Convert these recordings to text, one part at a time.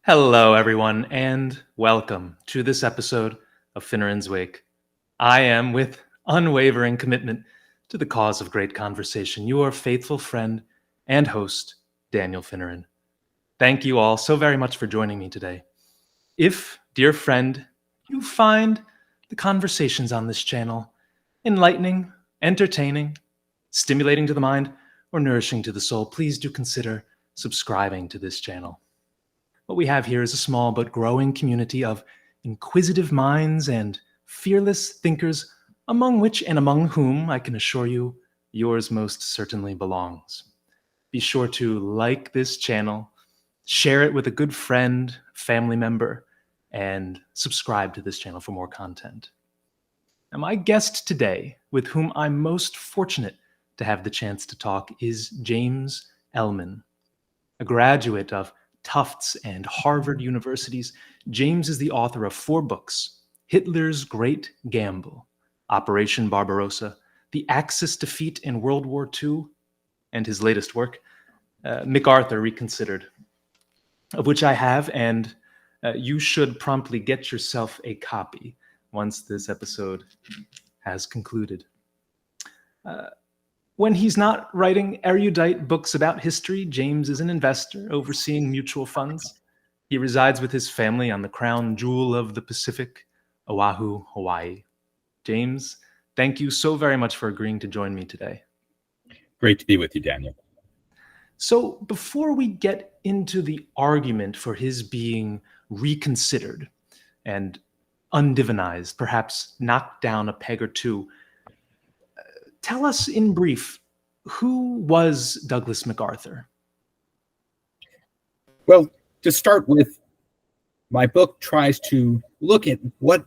Hello, everyone, and welcome to this episode of Finneran's Wake. I am, with unwavering commitment to the cause of great conversation, your faithful friend and host, Daniel Finneran. Thank you all so very much for joining me today. If, dear friend, you find the conversations on this channel enlightening, entertaining, stimulating to the mind, or nourishing to the soul, please do consider subscribing to this channel. What we have here is a small but growing community of inquisitive minds and fearless thinkers, among which and among whom, I can assure you, yours most certainly belongs. Be sure to like this channel, share it with a good friend, family member, and subscribe to this channel for more content. Now, my guest today, with whom I'm most fortunate to have the chance to talk, is James Ellman. A graduate of Tufts and Harvard universities, James is the author of 4 books: Hitler's Great Gamble, Operation Barbarossa, The Axis Defeat in World War II, and his latest work, MacArthur Reconsidered, of which I have, and you should promptly get yourself a copy once this episode has concluded. When he's not writing erudite books about history, James is an investor overseeing mutual funds. He resides with his family on the crown jewel of the Pacific, Oahu, Hawaii. James, thank you so very much for agreeing to join me today. Great to be with you, Daniel. So before we get into the argument for his being reconsidered and undivinized, perhaps knocked down a peg or two, tell us in brief, who was Douglas MacArthur? Well, to start with, my book tries to look at what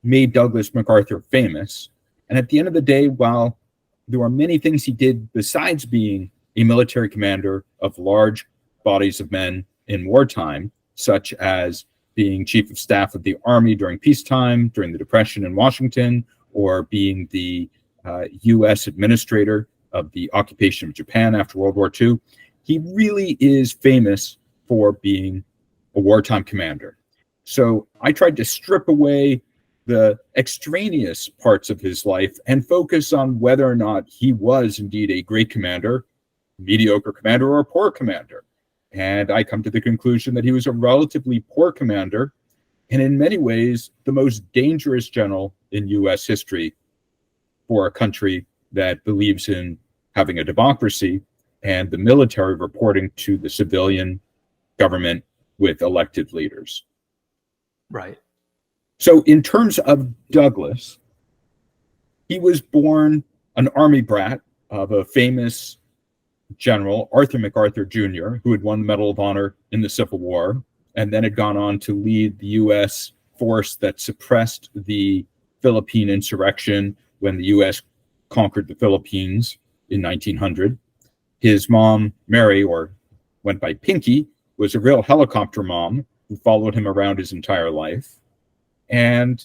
made Douglas MacArthur famous. And at the end of the day, while there are many things he did besides being a military commander of large bodies of men in wartime, such as being chief of staff of the Army during peacetime, during the Depression in Washington, or being the U.S. administrator of the occupation of Japan after World War II, he really is famous for being a wartime commander. So I tried to strip away the extraneous parts of his life and focus on whether or not he was indeed a great commander, mediocre commander, or a poor commander. And I come to the conclusion that he was a relatively poor commander, and in many ways, the most dangerous general in U.S. history for a country that believes in having a democracy and the military reporting to the civilian government with elected leaders. Right. So in terms of Douglas, he was born an Army brat of a famous general, Arthur MacArthur Jr., who had won the Medal of Honor in the Civil War, and then had gone on to lead the U.S. force that suppressed the Philippine insurrection when the U.S. conquered the Philippines in 1900. His mom, Mary, or went by Pinky, was a real helicopter mom who followed him around his entire life. And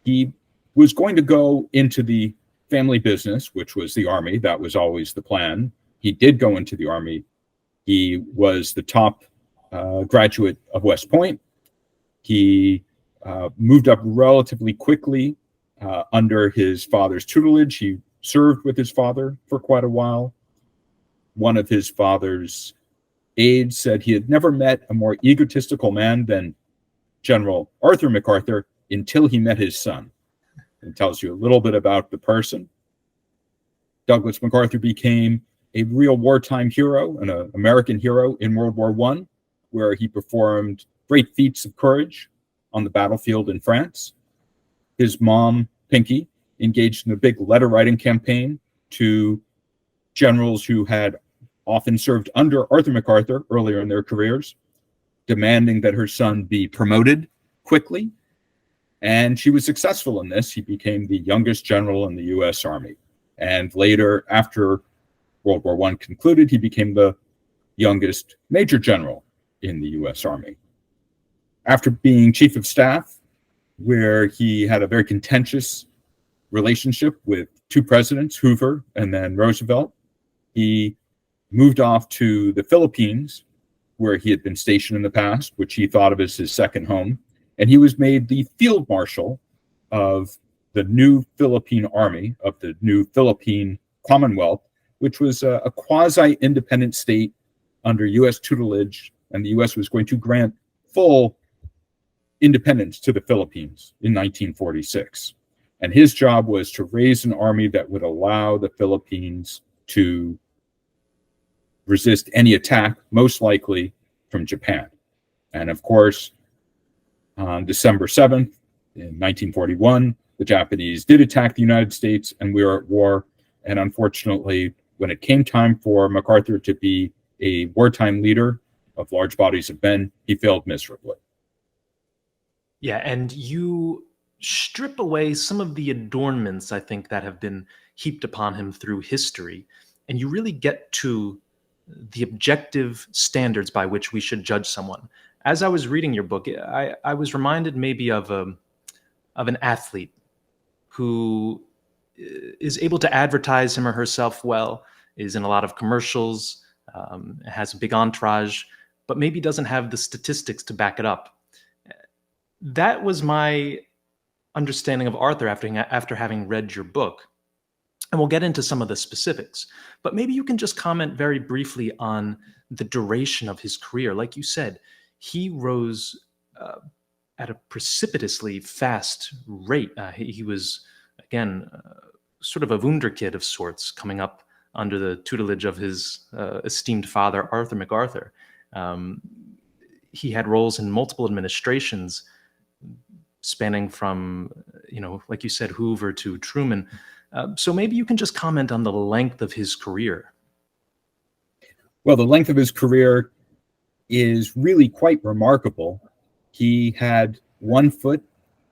he was going to go into the family business, which was the Army. That was always the plan. He did go into the Army. He was the top graduate of West Point. He moved up relatively quickly under his father's tutelage. He served with his father for quite a while. One of his father's aides said he had never met a more egotistical man than General Arthur MacArthur until he met his son. It tells you a little bit about the person. Douglas MacArthur became a real wartime hero, an American hero in World War I, where he performed great feats of courage on the battlefield in France. His mom, Pinky, engaged in a big letter writing campaign to generals who had often served under Arthur MacArthur earlier in their careers, demanding that her son be promoted quickly. And she was successful in this. He became the youngest general in the U.S. Army. And later, after World War I concluded, he became the youngest major general in the U.S. Army. After being chief of staff, where he had a very contentious relationship with 2 presidents, Hoover and then Roosevelt, he moved off to the Philippines where he had been stationed in the past, which he thought of as his second home. And he was made the field marshal of the new Philippine Army, of the new Philippine Commonwealth, which was a quasi-independent state under U.S. tutelage, and the U.S. was going to grant full independence to the Philippines in 1946. And his job was to raise an army that would allow the Philippines to resist any attack, most likely from Japan. And of course, on December 7th, in 1941, the Japanese did attack the United States, and we were at war. And unfortunately, when it came time for MacArthur to be a wartime leader of large bodies of men, he failed miserably. Yeah, and you strip away some of the adornments, I think, that have been heaped upon him through history, and you really get to the objective standards by which we should judge someone. As I was reading your book, I was reminded maybe of an athlete who is able to advertise him or herself well, is in a lot of commercials, has a big entourage, but maybe doesn't have the statistics to back it up. That was my understanding of Arthur after having read your book. And we'll get into some of the specifics, but maybe you can just comment very briefly on the duration of his career. Like you said, he rose at a precipitously fast rate. He was, again, sort of a wunderkid of sorts, coming up under the tutelage of his esteemed father, Arthur MacArthur. He had roles in multiple administrations, spanning from, like you said, Hoover to Truman. So maybe you can just comment on the length of his career. Well, the length of his career is really quite remarkable. He had one foot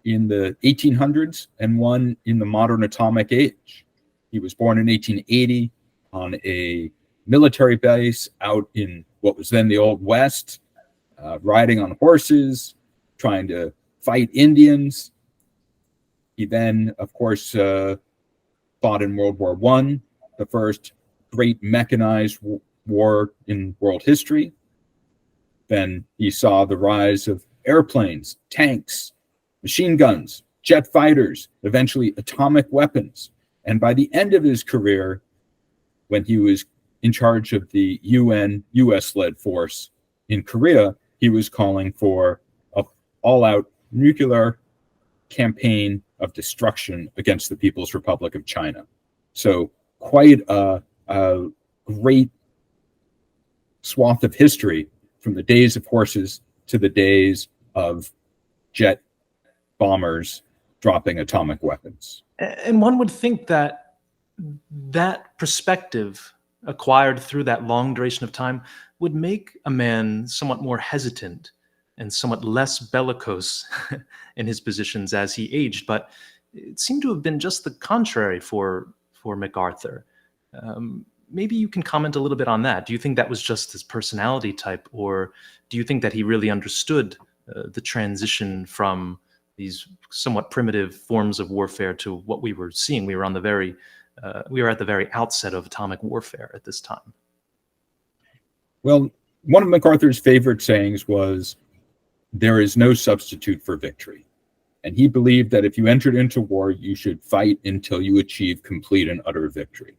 in the 1800s and one in the modern atomic age. He was born in 1880 on a military base out in what was then the Old West, riding on horses, trying to fight Indians. He then, of course, fought in World War I, the first great mechanized war in world history. Then he saw the rise of airplanes, tanks, machine guns, jet fighters, eventually atomic weapons. And by the end of his career, when he was in charge of the UN US-led force in Korea, he was calling for an all-out nuclear campaign of destruction against the People's Republic of China. So quite a great swath of history, from the days of horses to the days of jet bombers dropping atomic weapons. And one would think that that perspective acquired through that long duration of time would make a man somewhat more hesitant and somewhat less bellicose in his positions as he aged. But it seemed to have been just the contrary for MacArthur. Maybe you can comment a little bit on that. Do you think that was just his personality type, or do you think that he really understood the transition from these somewhat primitive forms of warfare to what we were seeing? We were at the very outset of atomic warfare at this time. Well, one of MacArthur's favorite sayings was, "There is no substitute for victory." And he believed that if you entered into war, you should fight until you achieve complete and utter victory.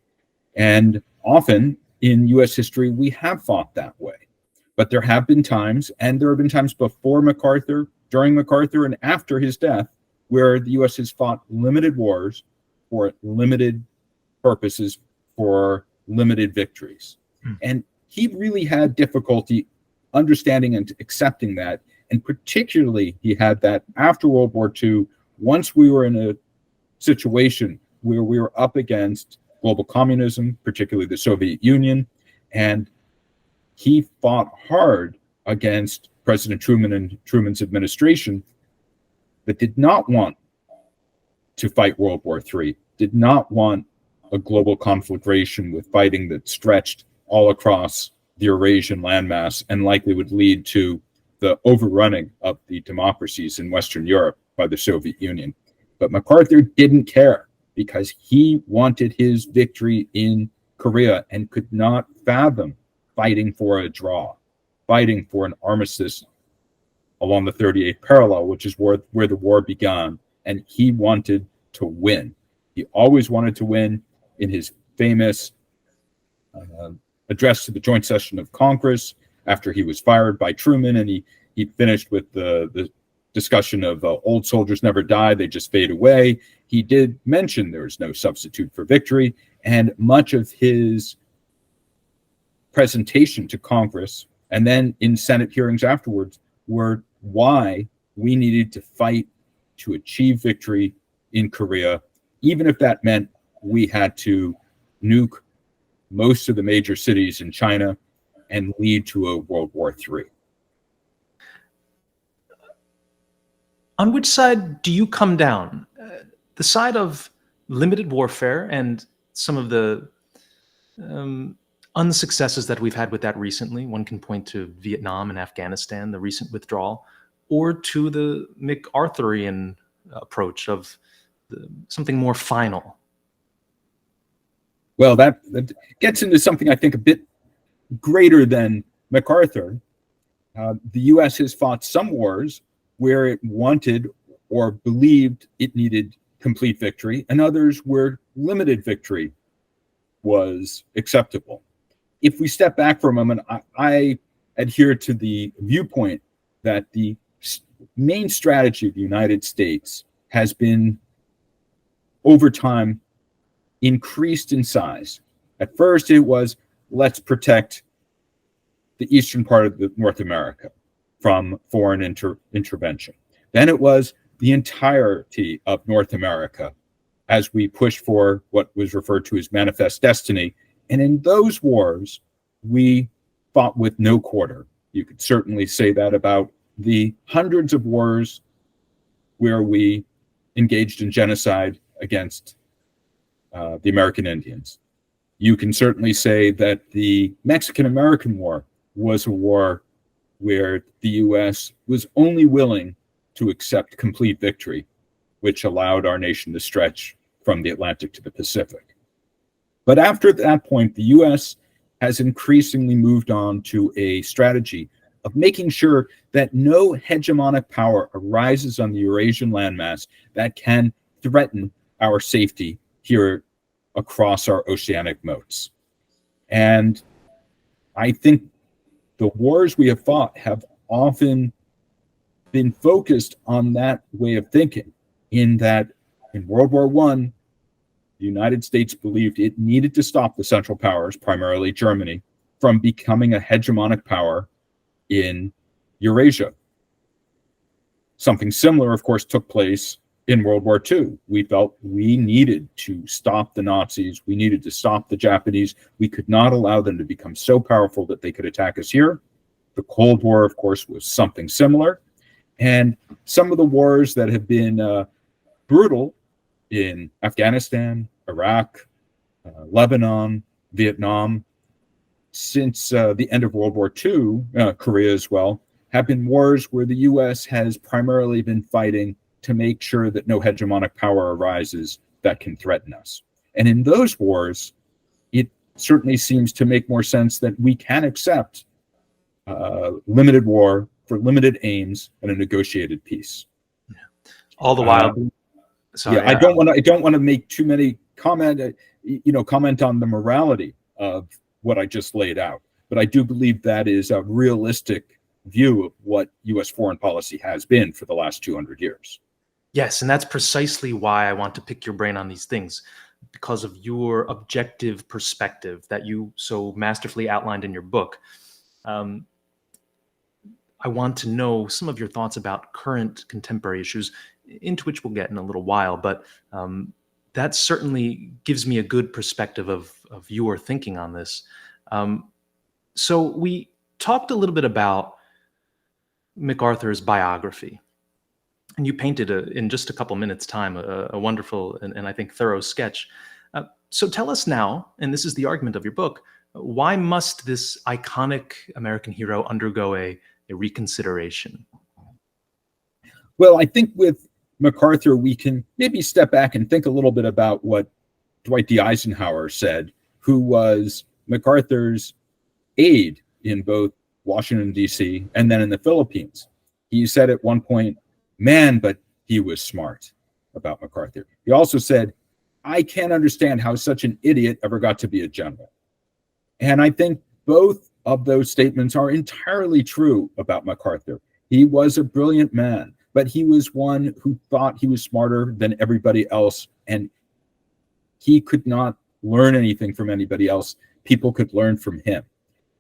And often in U.S. history, we have fought that way. But there have been times, and there have been times before MacArthur, during MacArthur, and after his death, where the U.S. has fought limited wars for limited purposes, for limited victories. And he really had difficulty understanding and accepting that. And particularly, he had that after World War II, once we were in a situation where we were up against global communism, particularly the Soviet Union, and he fought hard against President Truman and Truman's administration that did not want to fight World War III, did not want a global conflagration with fighting that stretched all across the Eurasian landmass and likely would lead to the overrunning of the democracies in Western Europe by the Soviet Union. But MacArthur didn't care, because he wanted his victory in Korea and could not fathom fighting for a draw. fighting for an armistice along the 38th parallel, which is where the war began, and he wanted to win. He always wanted to win. In his famous address to the joint session of Congress after he was fired by Truman, and he finished with the discussion of old soldiers never die, they just fade away. He did mention there is no substitute for victory, and much of his presentation to Congress and then in Senate hearings afterwards were why we needed to fight to achieve victory in Korea, even if that meant we had to nuke most of the major cities in China and lead to a World War III. On which side do you come down? The side of limited warfare and some of the unsuccesses that we've had with that recently. One can point to Vietnam and Afghanistan, the recent withdrawal, or to the MacArthurian approach of something more final. Well, that gets into something I think a bit greater than MacArthur. The U.S. has fought some wars where it wanted or believed it needed complete victory, and others where limited victory was acceptable. If we step back for a moment, I adhere to the viewpoint that the main strategy of the United States has been, over time, increased in size. At first, it was, let's protect the eastern part of North America from foreign intervention. Then it was the entirety of North America as we pushed for what was referred to as manifest destiny. And in those wars, we fought with no quarter. You could certainly say that about the hundreds of wars where we engaged in genocide against the American Indians. You can certainly say that the Mexican-American War was a war where the U.S. was only willing to accept complete victory, which allowed our nation to stretch from the Atlantic to the Pacific. But after that point, the U.S. has increasingly moved on to a strategy of making sure that no hegemonic power arises on the Eurasian landmass that can threaten our safety here across our oceanic moats. And I think the wars we have fought have often been focused on that way of thinking, in that in World War I, the United States believed it needed to stop the Central Powers, primarily Germany, from becoming a hegemonic power in Eurasia. Something similar, of course, took place in World War II. We felt we needed to stop the Nazis. We needed to stop the Japanese. We could not allow them to become so powerful that they could attack us here. The Cold War, of course, was something similar. And some of the wars that have been brutal in Afghanistan, Iraq, Lebanon, Vietnam, since the end of World War II, Korea as well, have been wars where the U.S. has primarily been fighting to make sure that no hegemonic power arises that can threaten us. And in those wars, it certainly seems to make more sense that we can accept limited war for limited aims and a negotiated peace. All the while, sorry, I don't want to make too many comment on the morality of what I just laid out, but I do believe that is a realistic view of what U.S. foreign policy has been for the last 200 years. Yes, and that's precisely why I want to pick your brain on these things, because of your objective perspective that you so masterfully outlined in your book. I want to know some of your thoughts about current contemporary issues, into which we'll get in a little while, but that certainly gives me a good perspective of your thinking on this. So we talked a little bit about MacArthur's biography, and you painted in just a couple minutes' time a wonderful and I think thorough sketch. So tell us now, and this is the argument of your book, why must this iconic American hero undergo a reconsideration? Well, I think with MacArthur, we can maybe step back and think a little bit about what Dwight D. Eisenhower said, who was MacArthur's aide in both Washington, D.C., and then in the Philippines. He said at one point, man, but he was smart about MacArthur. He also said, I can't understand how such an idiot ever got to be a general. And I think both of those statements are entirely true about MacArthur. He was a brilliant man, but he was one who thought he was smarter than everybody else, and he could not learn anything from anybody else. People could learn from him.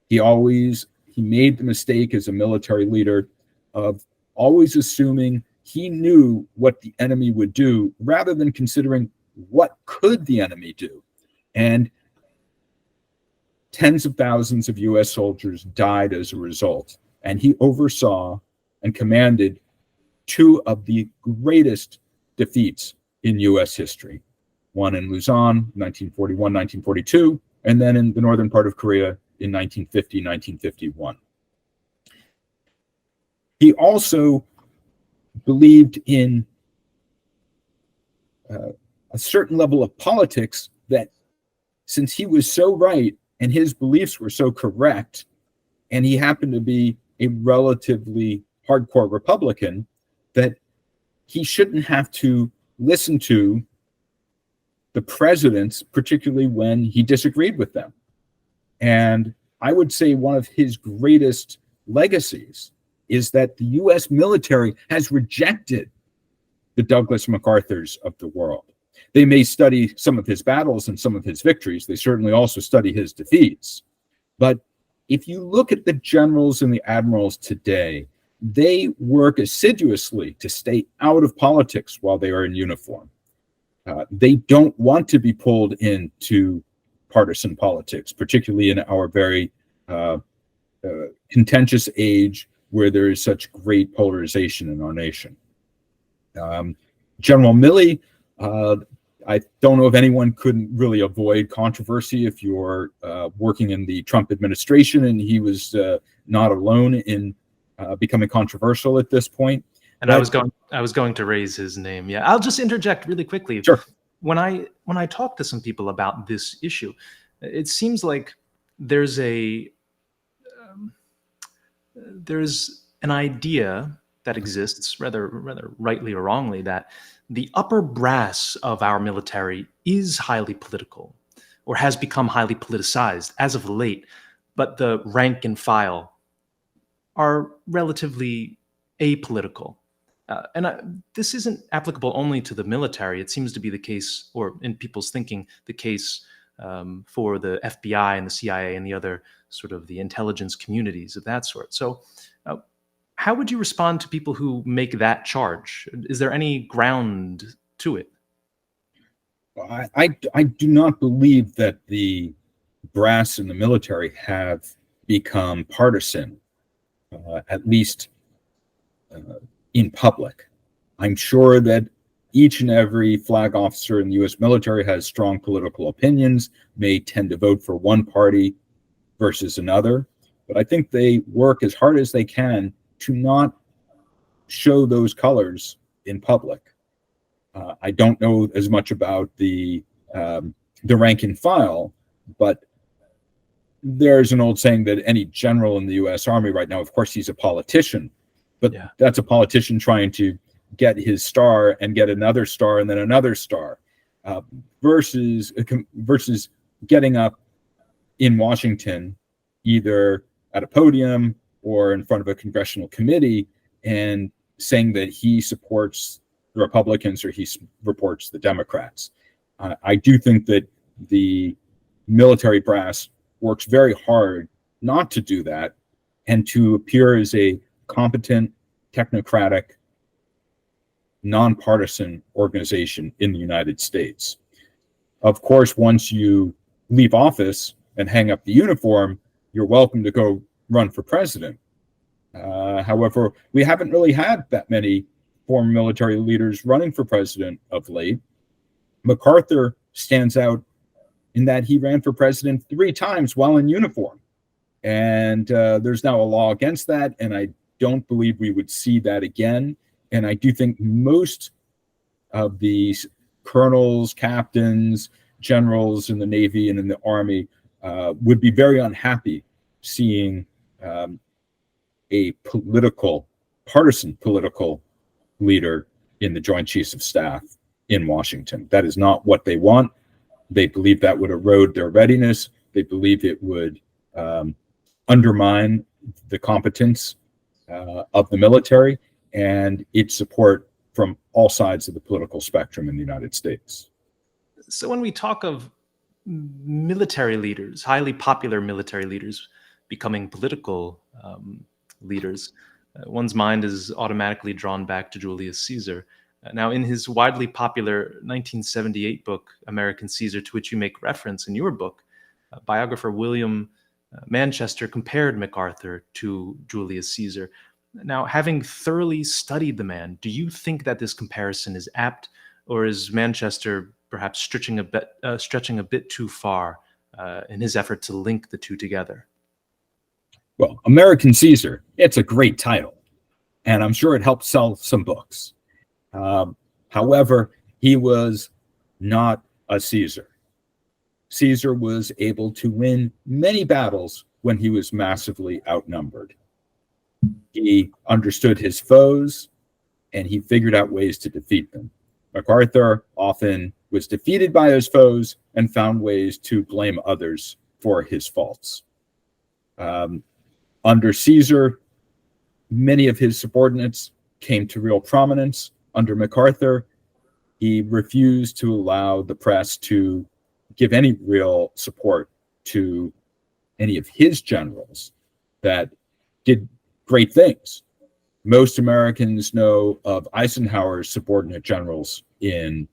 He made the mistake as a military leader of always assuming he knew what the enemy would do rather than considering what could the enemy do. And tens of thousands of US soldiers died as a result. And he oversaw and commanded two of the greatest defeats in US history. One in Luzon, 1941, 1942, and then in the northern part of Korea in 1950, 1951. He also believed in a certain level of politics that, since he was so right and his beliefs were so correct, and he happened to be a relatively hardcore Republican, that he shouldn't have to listen to the presidents, particularly when he disagreed with them. And I would say one of his greatest legacies is that the US military has rejected the Douglas MacArthurs of the world. They may study some of his battles and some of his victories. They certainly also study his defeats. But if you look at the generals and the admirals today, they work assiduously to stay out of politics while they are in uniform. They don't want to be pulled into partisan politics, particularly in our very contentious age where there is such great polarization in our nation. General Milley, I don't know if anyone could really avoid controversy if you're working in the Trump administration, and he was not alone in becoming controversial at this point. And I was going to raise his name. Yeah, I'll just interject really quickly. Sure. When I talk to some people about this issue, it seems like there's an idea that exists, rather rightly or wrongly, that the upper brass of our military is highly political, or has become highly politicized as of late, but the rank and file are relatively apolitical. This isn't applicable only to the military. It seems to be the case, or in people's thinking, the case for the FBI and the CIA and the other sort of the intelligence communities of that sort. So how would you respond to people who make that charge? Is there any ground to it? I do not believe that the brass in the military have become partisan, at least in public. I'm sure that each and every flag officer in the U.S. military has strong political opinions, may tend to vote for one party versus another, but I think they work as hard as they can to not show those colors in public. I don't know as much about the rank and file, but there's an old saying that any general in the U.S. Army right now, of course, he's a politician, but that's a politician trying to get his star and get another star and then another star, versus getting up in Washington, either at a podium or in front of a congressional committee, and saying that he supports the Republicans or he supports the Democrats. I do think that the military brass works very hard not to do that and to appear as a competent, technocratic, nonpartisan organization in the United States. Of course, once you leave office and hang up the uniform, you're welcome to go run for president. However, we haven't really had that many former military leaders running for president of late. MacArthur stands out in that he ran for president 3 times while in uniform. And there's now a law against that, and I don't believe we would see that again. And I do think most of these colonels, captains, generals in the Navy and in the Army would be very unhappy seeing a partisan political leader in the Joint Chiefs of Staff in Washington. That is not what they want. They believe that would erode their readiness. They believe it would undermine the competence of the military and its support from all sides of the political spectrum in the United States. So when we talk of military leaders, highly popular military leaders becoming political leaders, one's mind is automatically drawn back to Julius Caesar. Now, in his widely popular 1978 book, American Caesar, to which you make reference in your book, biographer William Manchester compared MacArthur to Julius Caesar. Now, having thoroughly studied the man, do you think that this comparison is apt, or is Manchester perhaps stretching a bit too far in his effort to link the two together? Well, American Caesar, it's a great title, and I'm sure it helped sell some books. However, he was not a Caesar. Caesar was able to win many battles when he was massively outnumbered. He understood his foes, and he figured out ways to defeat them. MacArthur often was defeated by his foes and found ways to blame others for his faults. Under Caesar, many of his subordinates came to real prominence. Under MacArthur, he refused to allow the press to give any real support to any of his generals that did great things. Most Americans know of Eisenhower's subordinate generals in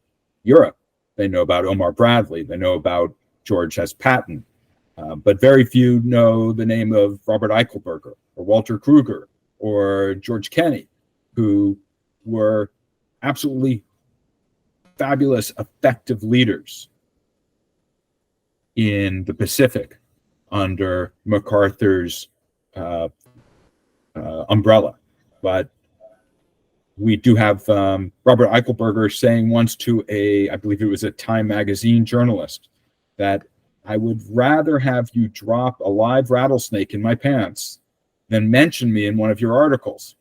Europe. They know about Omar Bradley. They know about George S. Patton. But very few know the name of Robert Eichelberger or Walter Kruger or George Kenney, who were absolutely fabulous, effective leaders in the Pacific under MacArthur's umbrella. But we do have Robert Eichelberger saying once to I believe it was a Time magazine journalist, that I would rather have you drop a live rattlesnake in my pants than mention me in one of your articles,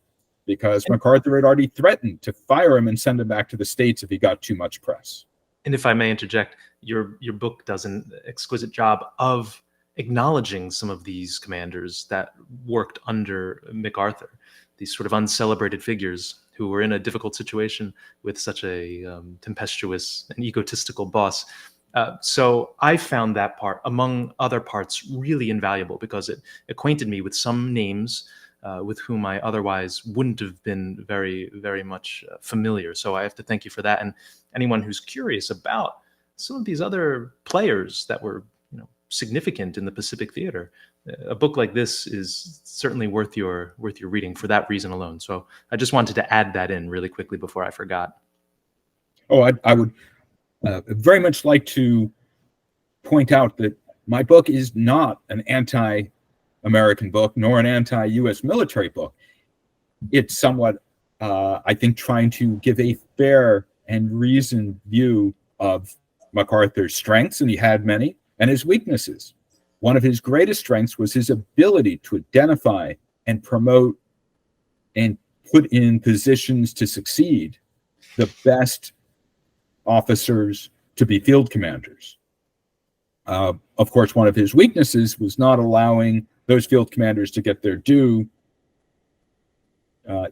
because MacArthur had already threatened to fire him and send him back to the States if he got too much press. And if I may interject, your book does an exquisite job of acknowledging some of these commanders that worked under MacArthur, these sort of uncelebrated figures who were in a difficult situation with such a tempestuous and egotistical boss. So I found that part, among other parts, really invaluable because it acquainted me with some names with whom I otherwise wouldn't have been very, very much familiar. So I have to thank you for that. And anyone who's curious about some of these other players that were, significant in the Pacific theater, a book like this is certainly worth your reading for that reason alone. So I just wanted to add that in really quickly before I forgot. Oh, I would very much like to point out that my book is not an anti-American book, nor an anti-U.S. military book. It's somewhat, I think, trying to give a fair and reasoned view of MacArthur's strengths, and he had many, and his weaknesses. One of his greatest strengths was his ability to identify and promote and put in positions to succeed the best officers to be field commanders. Of course, one of his weaknesses was not allowing those field commanders to get their due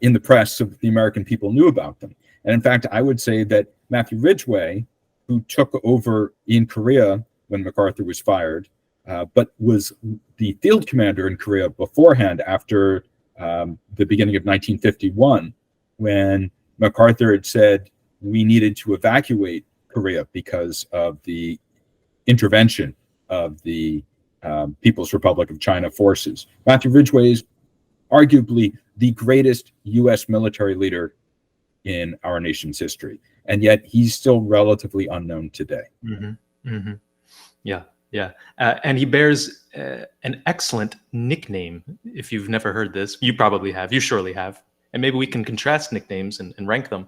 in the press so that the American people knew about them. And in fact, I would say that Matthew Ridgway, who took over in Korea when MacArthur was fired, but was the field commander in Korea beforehand, after the beginning of 1951, when MacArthur had said we needed to evacuate Korea because of the intervention of the People's Republic of China forces. Matthew Ridgway is arguably the greatest U.S. military leader in our nation's history, and yet he's still relatively unknown today. Mm-hmm. Mm-hmm. Yeah. And he bears an excellent nickname. If you've never heard this, you probably have. You surely have. And maybe we can contrast nicknames and rank them.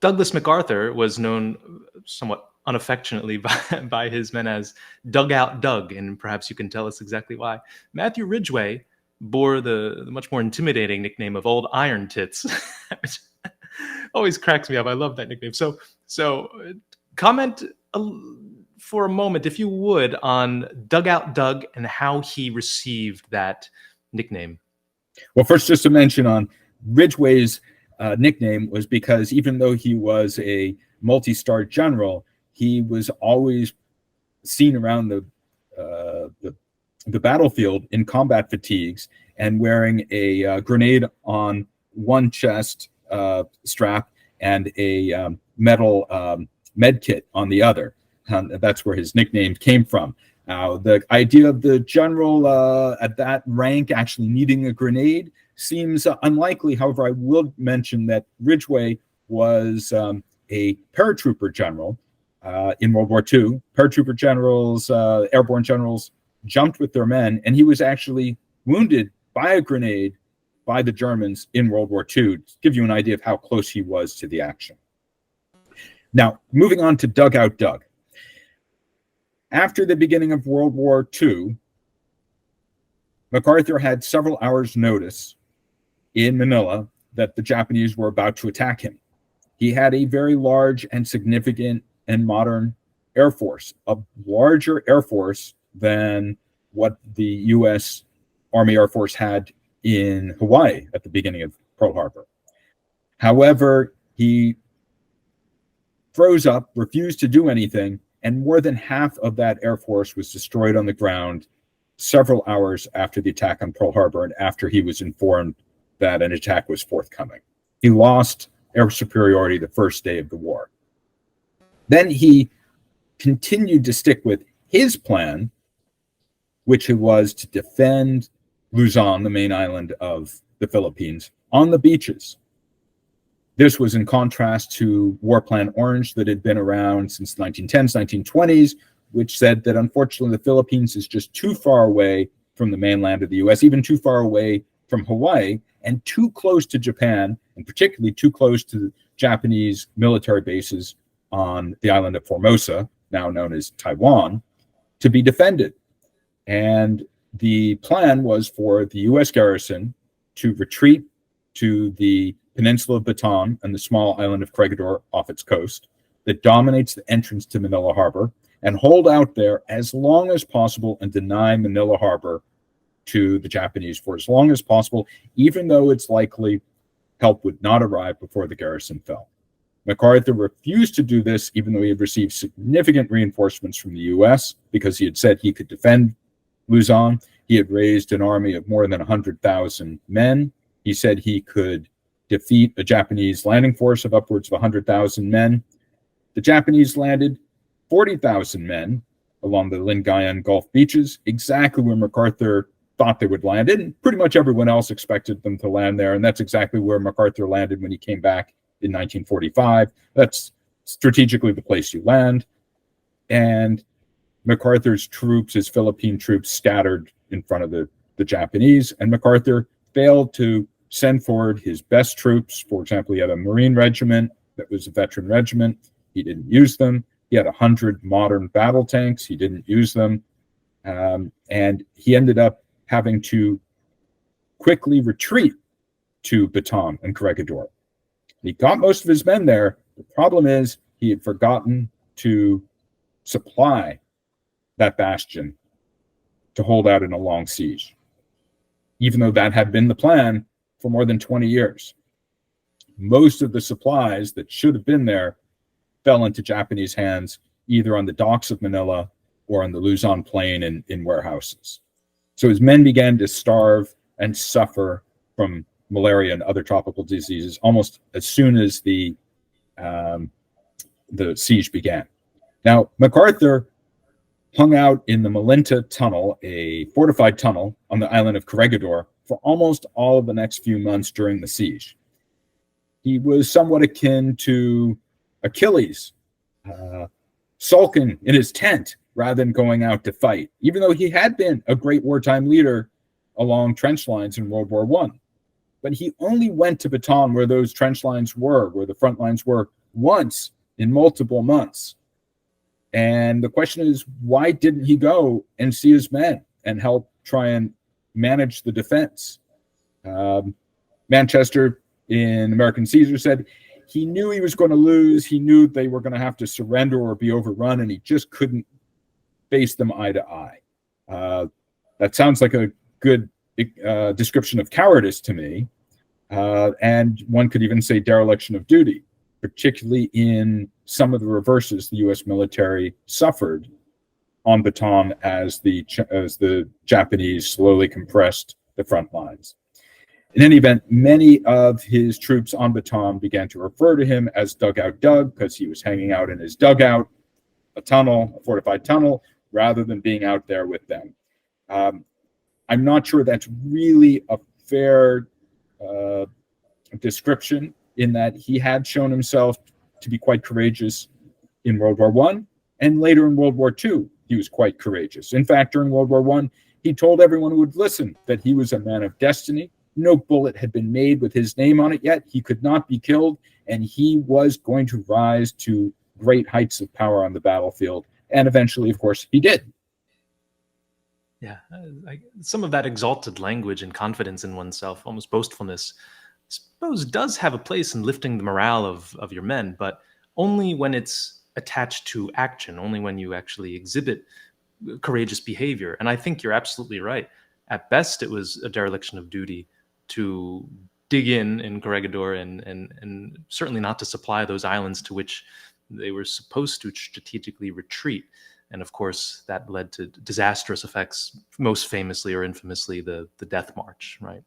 Douglas MacArthur was known somewhat unaffectionately by his men as Dugout Doug, and perhaps you can tell us exactly why. Matthew Ridgway bore the much more intimidating nickname of Old Iron Tits, which always cracks me up. I love that nickname. So comment for a moment, if you would, on Dugout Doug and how he received that nickname. Well, first, just to mention on Ridgway's nickname was because even though he was a multi-star general, he was always seen around the battlefield in combat fatigues and wearing a grenade on one chest strap and a metal med kit on the other. That's where his nickname came from. The idea of the general at that rank actually needing a grenade seems unlikely. However, I will mention that Ridgway was a paratrooper general in World War II. Paratrooper generals, airborne generals, jumped with their men, and he was actually wounded by a grenade by the Germans in World War II, to give you an idea of how close he was to the action. Now, moving on to Dugout Doug. After the beginning of World War II, MacArthur had several hours' notice in Manila that the Japanese were about to attack him. He had a very large and significant and modern Air Force, a larger Air Force than what the U.S. Army Air Force had in Hawaii at the beginning of Pearl Harbor. However, he froze up, refused to do anything, and more than half of that Air Force was destroyed on the ground several hours after the attack on Pearl Harbor and after he was informed that an attack was forthcoming. He lost air superiority the first day of the war. Then he continued to stick with his plan, which was to defend Luzon, the main island of the Philippines, on the beaches. This was in contrast to War Plan Orange that had been around since the 1910s, 1920s, which said that unfortunately the Philippines is just too far away from the mainland of the US, even too far away from Hawaii, and too close to Japan, and particularly too close to Japanese military bases on the island of Formosa, now known as Taiwan, to be defended. And the plan was for the US garrison to retreat to the peninsula of Bataan and the small island of Corregidor off its coast that dominates the entrance to Manila Harbor, and hold out there as long as possible and deny Manila Harbor to the Japanese for as long as possible, even though it's likely help would not arrive before the garrison fell. MacArthur refused to do this, even though he had received significant reinforcements from the U.S. because he had said he could defend Luzon. He had raised an army of more than 100,000 men. He said he could defeat a Japanese landing force of upwards of 100,000 men. The Japanese landed 40,000 men along the Lingayen Gulf beaches, exactly where MacArthur thought they would land, and pretty much everyone else expected them to land there, and that's exactly where MacArthur landed when he came back in 1945. That's strategically the place you land. And MacArthur's troops, his Philippine troops, scattered in front of the Japanese, and MacArthur failed to send forward his best troops. For example, he had a Marine regiment that was a veteran regiment. He didn't use them. He had 100 modern battle tanks. He didn't use them. And he ended up having to quickly retreat to Bataan and Corregidor. He got most of his men there. The problem is he had forgotten to supply that bastion to hold out in a long siege, even though that had been the plan for more than 20 years. Most of the supplies that should have been there fell into Japanese hands, either on the docks of Manila or on the Luzon plain in warehouses. So his men began to starve and suffer from malaria and other tropical diseases almost as soon as the siege began. Now, MacArthur hung out in the Malinta Tunnel, a fortified tunnel on the island of Corregidor, for almost all of the next few months during the siege. He was somewhat akin to Achilles, sulking in his tent rather than going out to fight, even though he had been a great wartime leader along trench lines in World War I. But he only went to Bataan, where those trench lines were, where the front lines were, once in multiple months. And the question is, why didn't he go and see his men and help try and manage the defense. Manchester in American Caesar said he knew he was going to lose. He knew they were going to have to surrender or be overrun, and he just couldn't face them eye to eye. That sounds like a good description of cowardice to me. And one could even say dereliction of duty, particularly in some of the reverses the U.S. military suffered on Bataan as the Japanese slowly compressed the front lines. In any event, many of his troops on Bataan began to refer to him as Dugout Doug because he was hanging out in his dugout, a fortified tunnel, rather than being out there with them. I'm not sure that's really a fair description, in that he had shown himself to be quite courageous in World War I, and later in World War II, he was quite courageous. In fact, during World War I, he told everyone who would listen that he was a man of destiny. No bullet had been made with his name on it yet. He could not be killed, and he was going to rise to great heights of power on the battlefield. And eventually, of course, he did. Yeah, some of that exalted language and confidence in oneself, almost boastfulness, I suppose does have a place in lifting the morale of your men, but only when it's attached to action, only when you actually exhibit courageous behavior. And I think you're absolutely right. At best, it was a dereliction of duty to dig in Corregidor and certainly not to supply those islands to which they were supposed to strategically retreat. And of course, that led to disastrous effects, most famously or infamously, the Death March, right?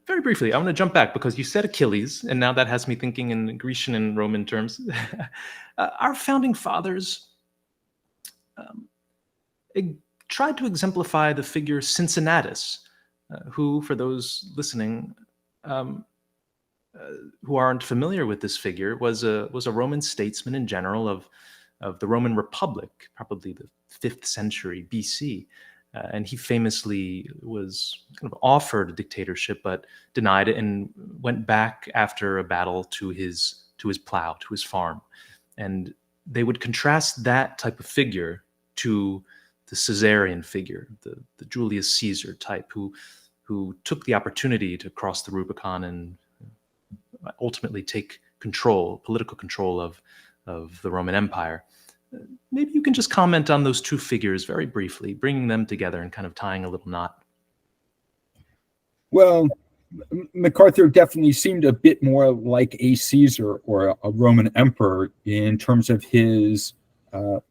Very briefly, I want to jump back because you said Achilles, and now that has me thinking in Grecian and Roman terms. Our founding fathers tried to exemplify the figure Cincinnatus, who, for those listening who aren't familiar with this figure, was a Roman statesman in general of the Roman Republic, probably the 5th century BC. And he famously was kind of offered a dictatorship, but denied it and went back after a battle to his plow, to his farm. And they would contrast that type of figure to the Caesarian figure, the Julius Caesar type, who took the opportunity to cross the Rubicon and ultimately take political control of the Roman Empire. Maybe you can just comment on those two figures very briefly, bringing them together and kind of tying a little knot. Well, MacArthur definitely seemed a bit more like a Caesar or a Roman emperor in terms of his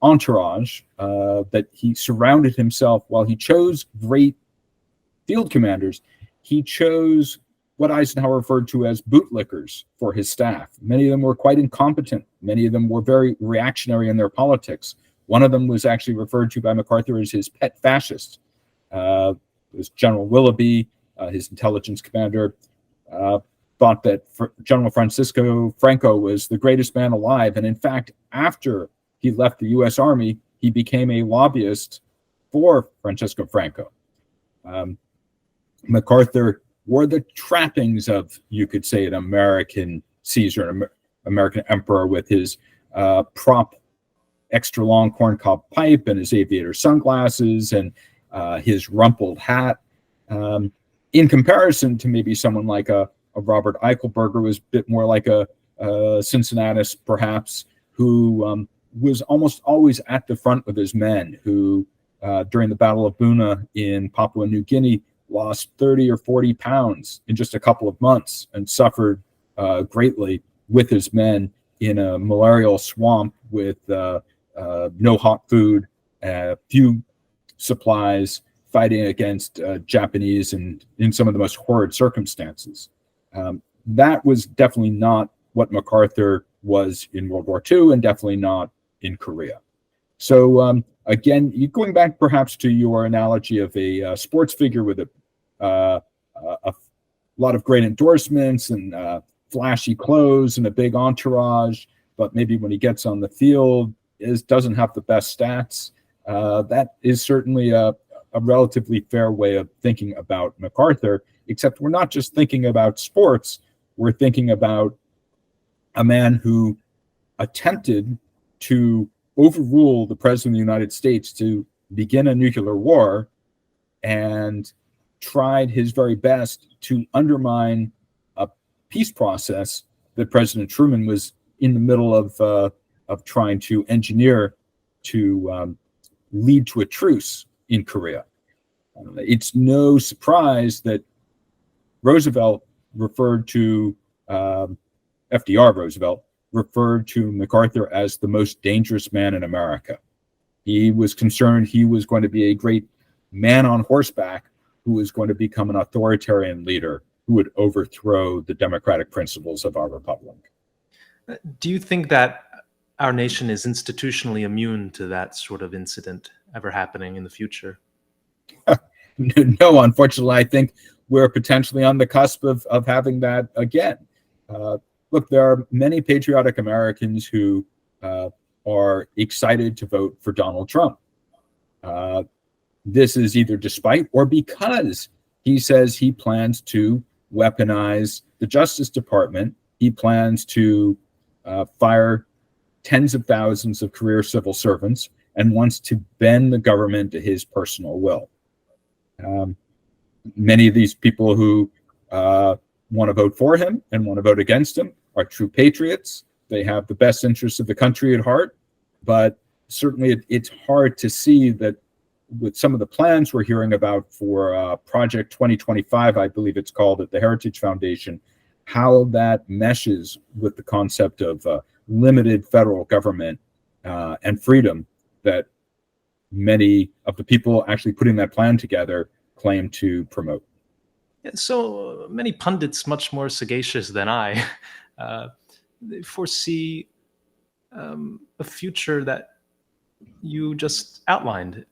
entourage, that he surrounded himself. While he chose great field commanders, he chose what Eisenhower referred to as bootlickers for his staff. Many of them were quite incompetent. Many of them were very reactionary in their politics. One of them was actually referred to by MacArthur as his pet fascist. It was General Willoughby, his intelligence commander, thought that General Francisco Franco was the greatest man alive. And in fact, after he left the U.S. Army, he became a lobbyist for Francisco Franco. MacArthur wore the trappings of, you could say, an American Caesar, an American emperor, with his prop, extra long corncob pipe and his aviator sunglasses and his rumpled hat. In comparison to maybe someone like a Robert Eichelberger, was a bit more like a Cincinnatus, perhaps, who was almost always at the front with his men, who during the Battle of Buna in Papua New Guinea lost 30 or 40 pounds in just a couple of months and suffered greatly with his men in a malarial swamp with no hot food, few supplies, fighting against Japanese and in some of the most horrid circumstances. That was definitely not what MacArthur was in World War II, and definitely not in Korea. So again, going back perhaps to your analogy of a sports figure with a lot of great endorsements and flashy clothes and a big entourage, but maybe when he gets on the field doesn't have the best stats. That is certainly a relatively fair way of thinking about MacArthur, except we're not just thinking about sports. We're thinking about a man who attempted to overrule the President of the United States to begin a nuclear war and tried his very best to undermine a peace process that President Truman was in the middle of trying to engineer to lead to a truce in Korea. It's no surprise that Roosevelt referred to FDR Roosevelt referred to MacArthur as the most dangerous man in America. He was concerned he was going to be a great man on horseback who was going to become an authoritarian leader who would overthrow the democratic principles of our republic. Do you think that our nation is institutionally immune to that sort of incident ever happening in the future? No, unfortunately, I think we're potentially on the cusp of having that again. Look, there are many patriotic Americans who are excited to vote for Donald Trump. This is either despite or because he says he plans to weaponize the Justice Department. He plans to fire tens of thousands of career civil servants and wants to bend the government to his personal will. Many of these people who want to vote for him and want to vote against him are true patriots. They have the best interests of the country at heart, but certainly it's hard to see that with some of the plans we're hearing about for Project 2025, I believe it's called, at the Heritage Foundation, how that meshes with the concept of limited federal government and freedom that many of the people actually putting that plan together claim to promote. Yeah, so many pundits, much more sagacious than I, they foresee a future that you just outlined.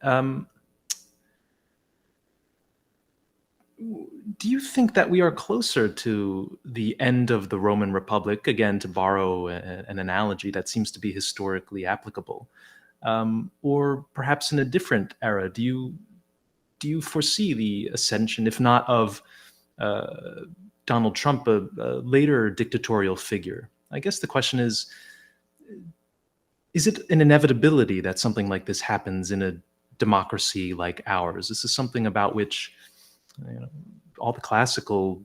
Do you think that we are closer to the end of the Roman Republic, again, to borrow an analogy that seems to be historically applicable, or perhaps in a different era? Do you foresee the ascension, if not of Donald Trump, a later dictatorial figure? I guess the question is it an inevitability that something like this happens in a democracy like ours? This is something about which all the classical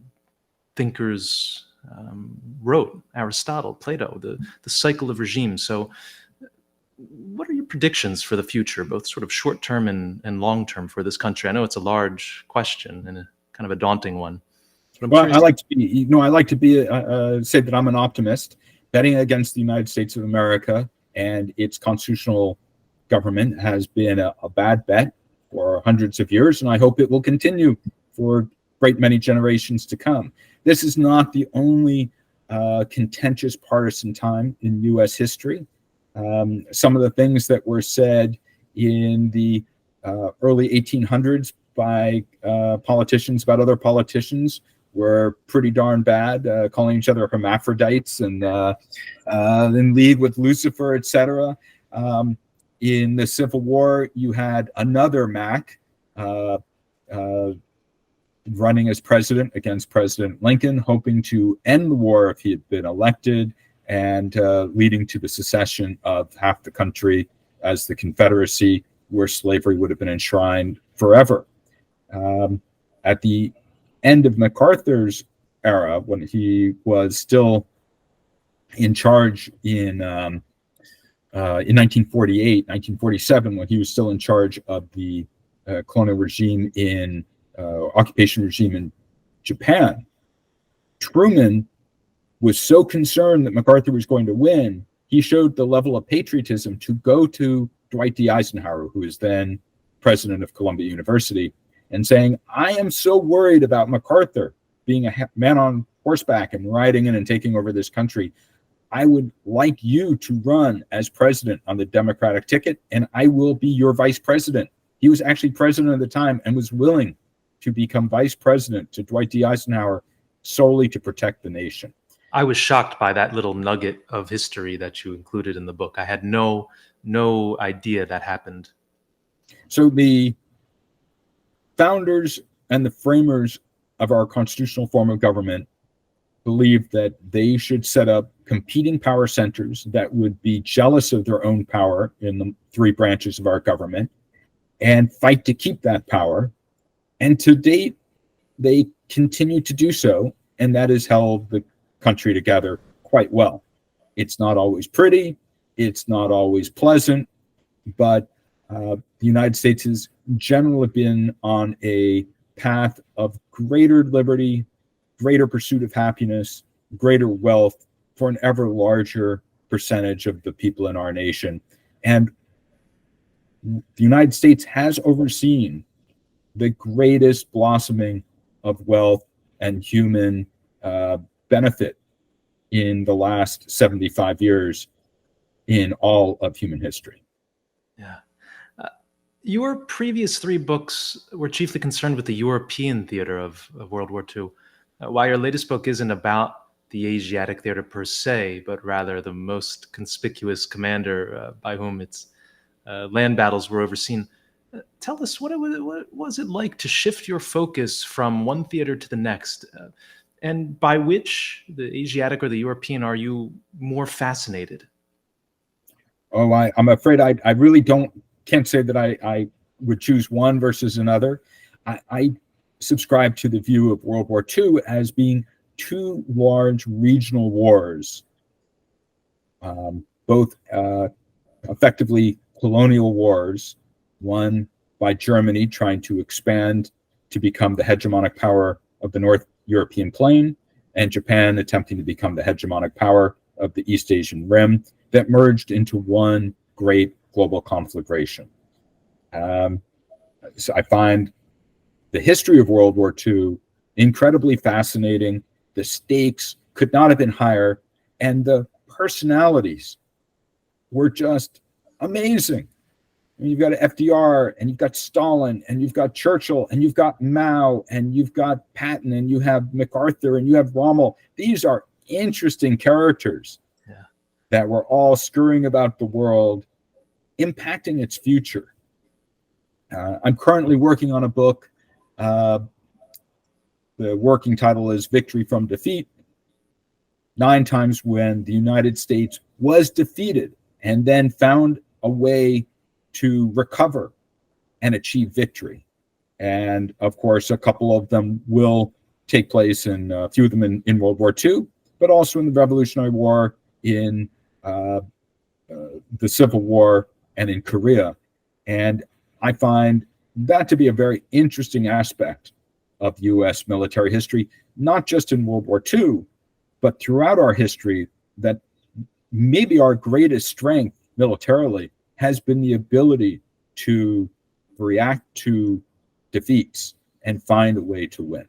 thinkers wrote, Aristotle, Plato, the cycle of regimes. So what are your predictions for the future, both sort of short-term and long-term for this country? I know it's a large question and a kind of a daunting one. Well, I like to be say that I'm an optimist. Betting against the United States of America and its constitutional government has been a bad bet for hundreds of years, and I hope it will continue for a great many generations to come. This is not the only contentious partisan time in U.S. history. Some of the things that were said in the early 1800s by politicians about other politicians were pretty darn bad, calling each other hermaphrodites and in league with Lucifer, etc. In the Civil War, you had another Mac running as president against President Lincoln, hoping to end the war if he had been elected, and leading to the secession of half the country as the Confederacy, where slavery would have been enshrined forever. At the end of MacArthur's era, when he was still in charge in 1948, 1947, when he was still in charge of the colonial regime in occupation regime in Japan, Truman was so concerned that MacArthur was going to win, he showed the level of patriotism to go to Dwight D. Eisenhower, who was then president of Columbia University, and saying, I am so worried about MacArthur being a man on horseback and riding in and taking over this country. I would like you to run as president on the Democratic ticket, and I will be your vice president. He was actually president at the time and was willing to become vice president to Dwight D. Eisenhower solely to protect the nation. I was shocked by that little nugget of history that you included in the book. I had no idea that happened. So the founders and the framers of our constitutional form of government believed that they should set up competing power centers that would be jealous of their own power in the three branches of our government and fight to keep that power. And to date, they continue to do so, and that has held the country together quite well. It's not always pretty, it's not always pleasant, but the United States has generally been on a path of greater liberty, greater pursuit of happiness, greater wealth for an ever larger percentage of the people in our nation. And the United States has overseen the greatest blossoming of wealth and human benefit in the last 75 years in all of human history. Yeah. Your previous three books were chiefly concerned with the European theater of World War II, while your latest book isn't about the Asiatic theater per se, but rather the most conspicuous commander by whom its land battles were overseen. Tell us, what was it like to shift your focus from one theater to the next? And by which, the Asiatic or the European, are you more fascinated? Oh, I'm afraid I really can't say that I would choose one versus another. I subscribe to the view of World War II as being two large regional wars, both effectively colonial wars, one by Germany trying to expand to become the hegemonic power of the North European plain, and Japan attempting to become the hegemonic power of the East Asian Rim, that merged into one great global conflagration. So I find the history of World War II incredibly fascinating. The stakes could not have been higher, and the personalities were just amazing. I mean, you've got FDR, and you've got Stalin, and you've got Churchill, and you've got Mao, and you've got Patton, and you have MacArthur, and you have Rommel. These are interesting characters that were all scurrying about the world, impacting its future. I'm currently working on a book. The working title is Victory from Defeat. 9 times when the United States was defeated and then found a way to recover and achieve victory. And of course, a couple of them will take place in a few of them in World War II, but also in the Revolutionary War, in the Civil War, and in Korea. And I find that to be a very interesting aspect of U.S. military history, not just in World War II, but throughout our history, that maybe our greatest strength militarily has been the ability to react to defeats and find a way to win.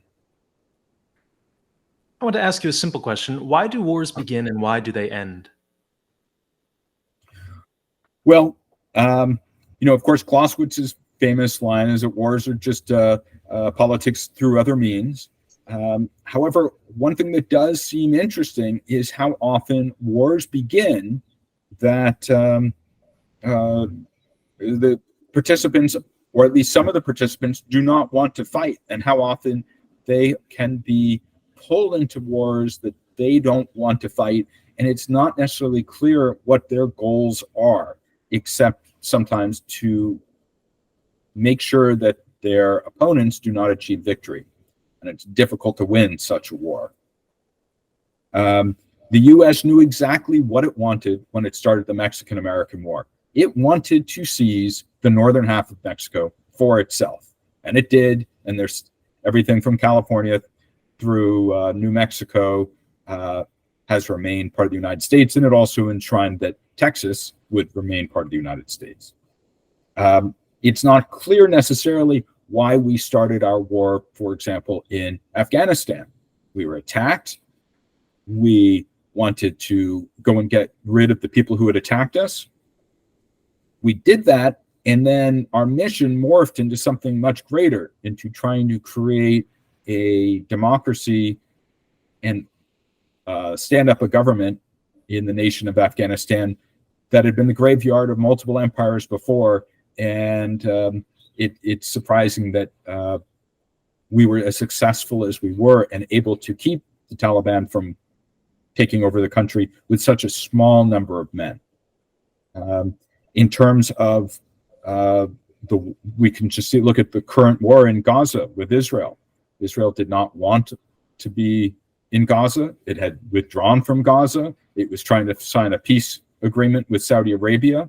I want to ask you a simple question. Why do wars begin and why do they end? Well, of course, Clausewitz's famous line is that wars are just politics through other means. However, one thing that does seem interesting is how often wars begin that the participants, or at least some of the participants, do not want to fight, and how often they can be pulled into wars that they don't want to fight, and it's not necessarily clear what their goals are, except sometimes to make sure that their opponents do not achieve victory. And it's difficult to win such a war. The U.S. knew exactly what it wanted when it started the Mexican-American War. It wanted to seize the northern half of Mexico for itself. And it did. And there's everything from California through New Mexico has remained part of the United States. And it also enshrined that Texas would remain part of the United States. It's not clear necessarily why we started our war, for example, in Afghanistan. We were attacked. We wanted to go and get rid of the people who had attacked us. We did that, and then our mission morphed into something much greater, into trying to create a democracy and stand up a government in the nation of Afghanistan that had been the graveyard of multiple empires before. And it's surprising that we were as successful as we were and able to keep the Taliban from taking over the country with such a small number of men. In terms of we can just look at the current war in Gaza with Israel. Israel did not want to be in Gaza. It had withdrawn from Gaza. It was trying to sign a peace agreement with Saudi Arabia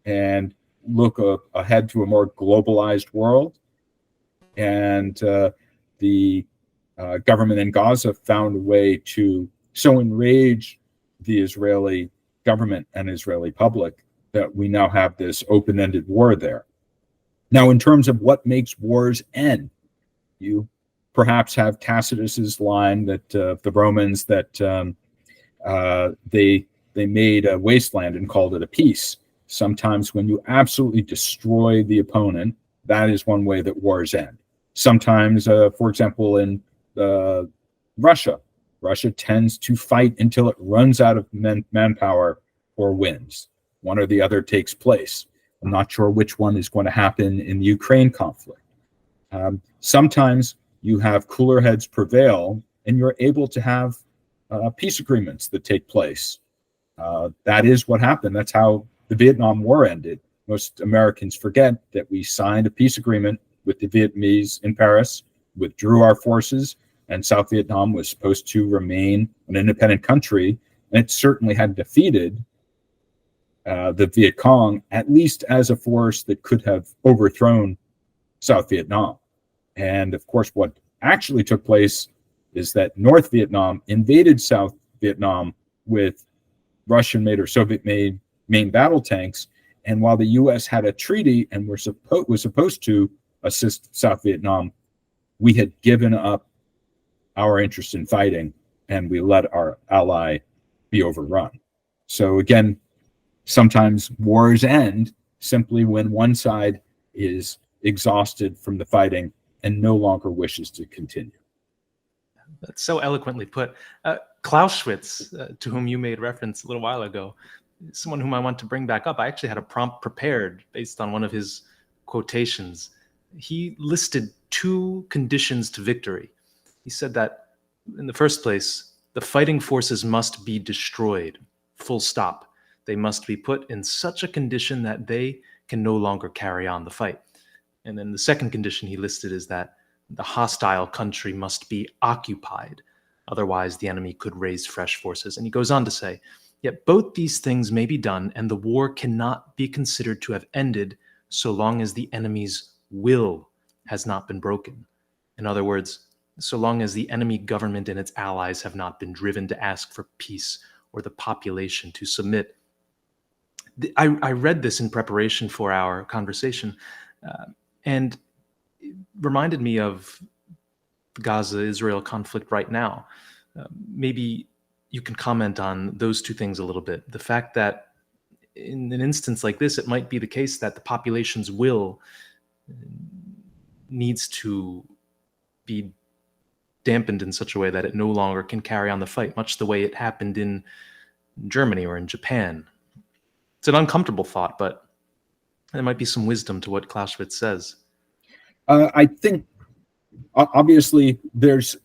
and look ahead to a more globalized world. And the government in Gaza found a way to so enrage the Israeli government and Israeli public that we now have this open-ended war there. Now, in terms of what makes wars end, you perhaps have Tacitus's line that the Romans that they made a wasteland and called it a peace. Sometimes when you absolutely destroy the opponent, that is one way that wars end. Sometimes, for example, in Russia tends to fight until it runs out of manpower or wins. One or the other takes place. I'm not sure which one is going to happen in the Ukraine conflict. Sometimes you have cooler heads prevail and you're able to have peace agreements that take place. That is what happened. That's how the Vietnam War ended. Most Americans forget that we signed a peace agreement with the Vietnamese in Paris, withdrew our forces, and South Vietnam was supposed to remain an independent country. And it certainly had defeated the Viet Cong, at least as a force that could have overthrown South Vietnam. And of course, what actually took place is that North Vietnam invaded South Vietnam with Russian-made or Soviet-made main battle tanks. And while the U.S. had a treaty and was supposed to assist South Vietnam, we had given up our interest in fighting and we let our ally be overrun. So again, sometimes wars end simply when one side is exhausted from the fighting and no longer wishes to continue. That's so eloquently put. Clausewitz, to whom you made reference a little while ago, someone whom I want to bring back up. I actually had a prompt prepared based on one of his quotations. He listed two conditions to victory. He said that, in the first place, the fighting forces must be destroyed, full stop. They must be put in such a condition that they can no longer carry on the fight. And then the second condition he listed is that the hostile country must be occupied. Otherwise, the enemy could raise fresh forces. And he goes on to say, yet both these things may be done, and the war cannot be considered to have ended so long as the enemy's will has not been broken. In other words, so long as the enemy government and its allies have not been driven to ask for peace or the population to submit. I read this in preparation for our conversation, and it reminded me of the Gaza-Israel conflict right now. Maybe you can comment on those two things a little bit. The fact that in an instance like this, it might be the case that the population's will needs to be dampened in such a way that it no longer can carry on the fight, much the way it happened in Germany or in Japan. It's an uncomfortable thought, but there might be some wisdom to what Clausewitz says. I think, obviously, there's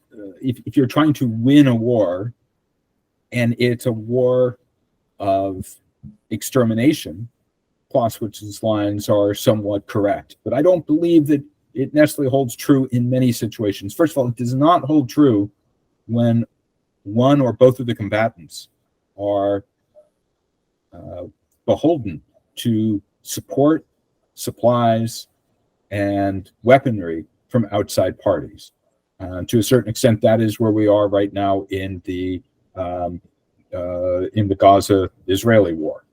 if you're trying to win a war, and it's a war of extermination, Clausewitz's lines are somewhat correct. But I don't believe that it necessarily holds true in many situations. First of all, it does not hold true when one or both of the combatants are beholden to support, supplies, and weaponry from outside parties. To a certain extent, that is where we are right now in the Gaza-Israeli war.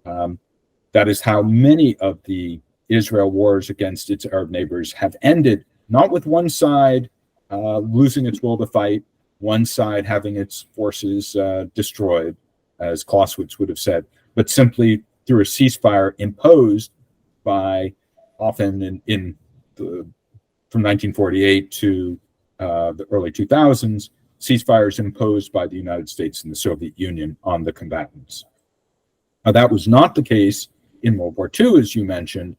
That is how many of the Israel wars against its Arab neighbors have ended, not with one side losing its will to fight, one side having its forces destroyed, as Clausewitz would have said, but simply through a ceasefire imposed by, often from 1948 to the early 2000s, ceasefires imposed by the United States and the Soviet Union on the combatants. Now, that was not the case in World War II, as you mentioned,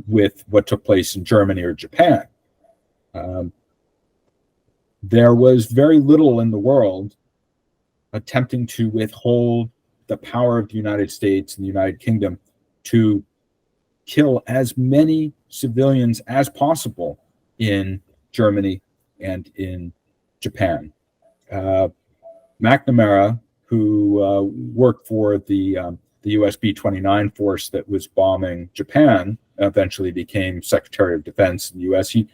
with what took place in Germany or Japan. There was very little in the world attempting to withhold the power of the United States and the United Kingdom to kill as many civilians as possible in Germany and in Japan. McNamara, who worked for the US B-29 force that was bombing Japan, eventually became Secretary of Defense in the US. He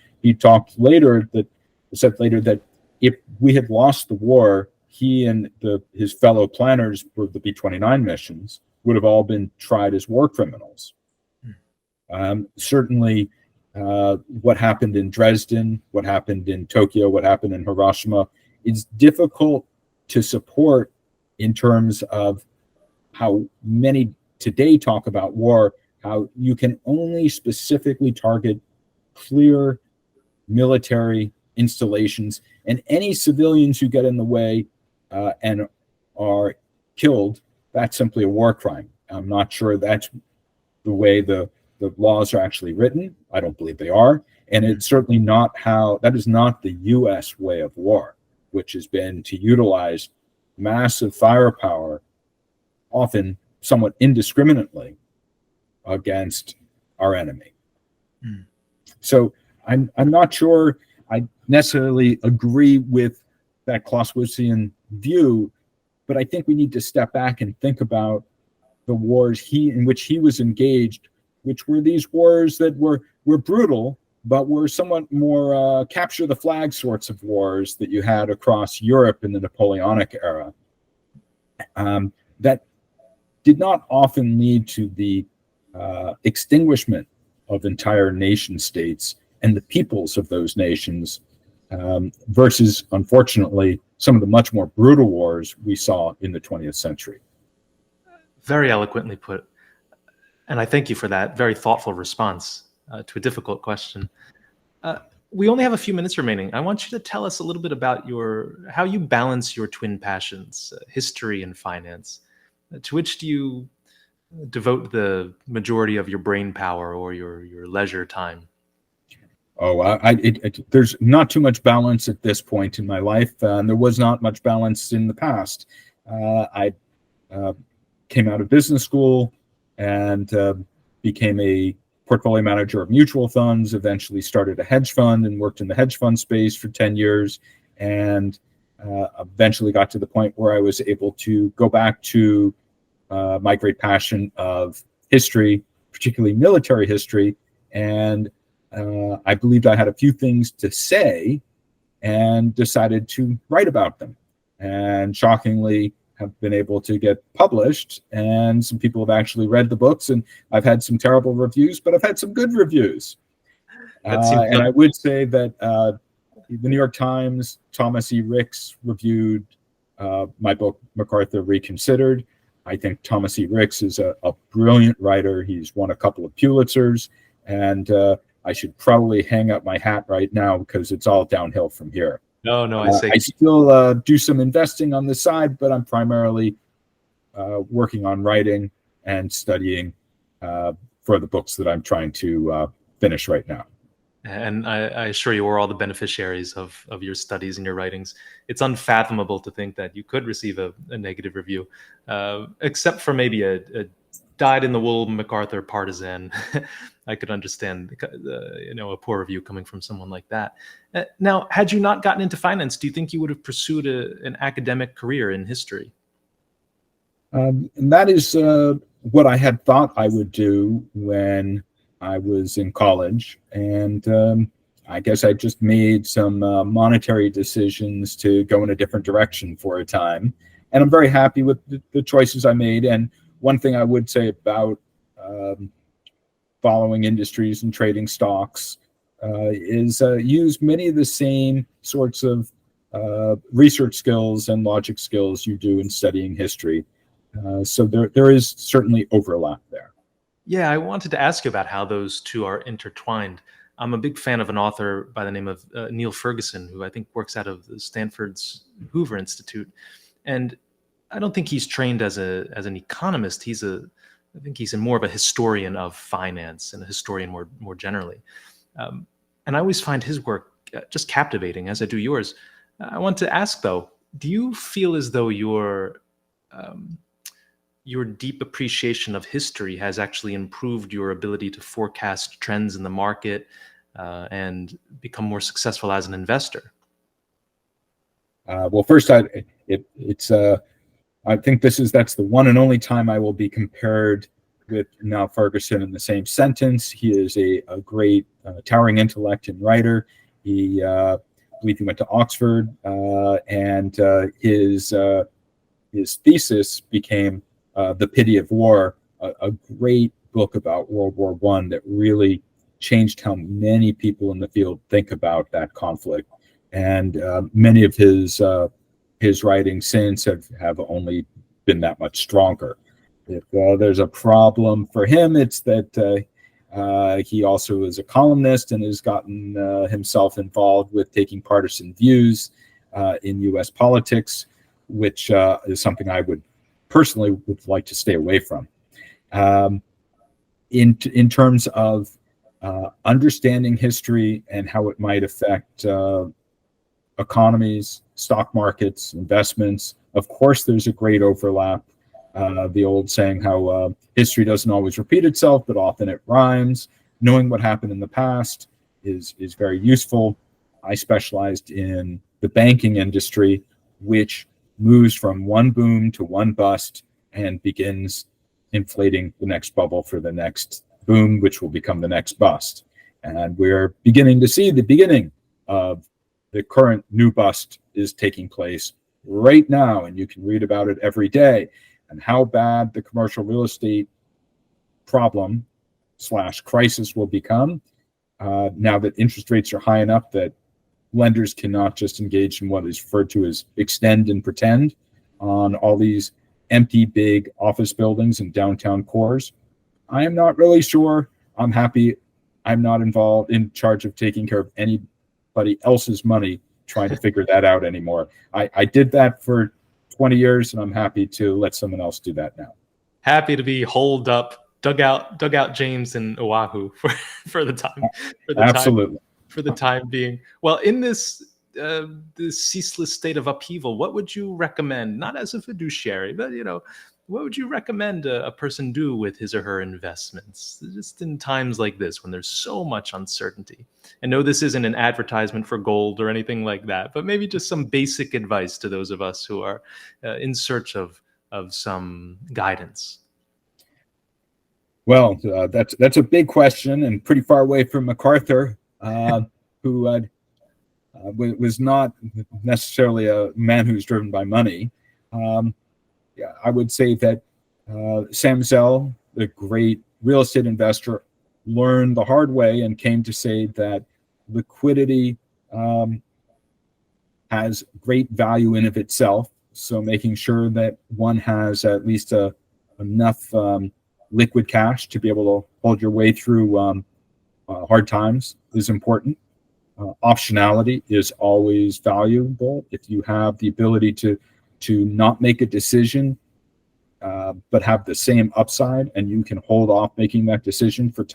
said later that if we had lost the war, he and his fellow planners for the B-29 missions would have all been tried as war criminals. Certainly, what happened in Dresden, what happened in Tokyo, what happened in Hiroshima is difficult to support in terms of how many today talk about war, how you can only specifically target clear military installations, and any civilians who get in the way and are killed, that's simply a war crime. I'm not sure that's the way the laws are actually written. I don't believe they are. And it's certainly not that is not the US way of war, which has been to utilize massive firepower, often somewhat indiscriminately, against our enemy. So I'm not sure I necessarily agree with that Clausewitzian view, but I think we need to step back and think about the wars in which he was engaged, which were these wars that were brutal, but were somewhat more capture the flag sorts of wars that you had across Europe in the Napoleonic era. That did not often lead to the extinguishment of entire nation states and the peoples of those nations, versus, unfortunately, some of the much more brutal wars we saw in the 20th century. Very eloquently put. And I thank you for that very thoughtful response to a difficult question. We only have a few minutes remaining. I want you to tell us a little bit about how you balance your twin passions, history and finance. To which do you devote the majority of your brain power or your leisure time? Oh, there's not too much balance at this point in my life, and there was not much balance in the past. I came out of business school and became a portfolio manager of mutual funds, eventually started a hedge fund and worked in the hedge fund space for 10 years, and eventually got to the point where I was able to go back to my great passion of history, particularly military history, and I believed I had a few things to say and decided to write about them. And shockingly, have been able to get published, and some people have actually read the books, and I've had some terrible reviews, but I've had some good reviews. And I would say that the New York Times, Thomas E. Ricks reviewed my book, MacArthur Reconsidered. I think Thomas E. Ricks is a brilliant writer. He's won a couple of Pulitzers, and I should probably hang up my hat right now because it's all downhill from here. No, I still do some investing on the side, but I'm primarily working on writing and studying for the books that I'm trying to finish right now. And I assure you, we're all the beneficiaries of your studies and your writings. It's unfathomable to think that you could receive a negative review, except for maybe a dyed-in-the-wool MacArthur partisan. I could understand, a poor review coming from someone like that. Now, had you not gotten into finance, do you think you would have pursued an academic career in history? And that is what I had thought I would do when I was in college. And I guess I just made some monetary decisions to go in a different direction for a time. And I'm very happy with the choices I made. And one thing I would say about following industries and trading stocks is use many of the same sorts of research skills and logic skills you do in studying history. So there is certainly overlap there. Yeah, I wanted to ask you about how those two are intertwined. I'm a big fan of an author by the name of Neil Ferguson, who I think works out of Stanford's Hoover Institute. And I don't think he's trained as an economist. I think he's more of a historian of finance and a historian more generally. And I always find his work just captivating, as I do yours. I want to ask, though, do you feel as though your your deep appreciation of history has actually improved your ability to forecast trends in the market and become more successful as an investor? Well, first, I think that's the one and only time I will be compared with Niall Ferguson in the same sentence. He is a great, towering intellect and writer. I believe he went to Oxford, and his thesis became "The Pity of War," a great book about World War I that really changed how many people in the field think about that conflict. And many of his writings since have only been that much stronger. If there's a problem for him, it's that he also is a columnist and has gotten himself involved with taking partisan views in U.S. politics, which is something I would personally like to stay away from. In terms of understanding history and how it might affect economies, stock markets, investments, of course, there's a great overlap. The old saying how history doesn't always repeat itself, but often it rhymes. Knowing what happened in the past is very useful. I specialized in the banking industry, which moves from one boom to one bust and begins inflating the next bubble for the next boom, which will become the next bust. And we're beginning to see the beginning of the current new bust is taking place right now, and you can read about it every day, and how bad the commercial real estate problem / crisis will become now that interest rates are high enough that lenders cannot just engage in what is referred to as extend and pretend on all these empty big office buildings and downtown cores. I am not really sure. I'm happy I'm not involved in charge of taking care of anybody else's money trying to figure that out anymore. I did that for 20 years, and I'm happy to let someone else do that now. Happy to be holed up, dug out James in Oahu for the time. Absolutely. For the time being. Well, in this ceaseless state of upheaval, what would you recommend, not as a fiduciary, but what would you recommend a person do with his or her investments, just in times like this when there's so much uncertainty? I know this isn't an advertisement for gold or anything like that, but maybe just some basic advice to those of us who are in search of some guidance. Well, that's a big question and pretty far away from MacArthur, who was not necessarily a man who's driven by money. I would say that Sam Zell, the great real estate investor, learned the hard way and came to say that liquidity has great value in of itself. So making sure that one has at least enough liquid cash to be able to hold your way through hard times is important. Optionality is always valuable. If you have the ability to not make a decision, but have the same upside, and you can hold off making that decision for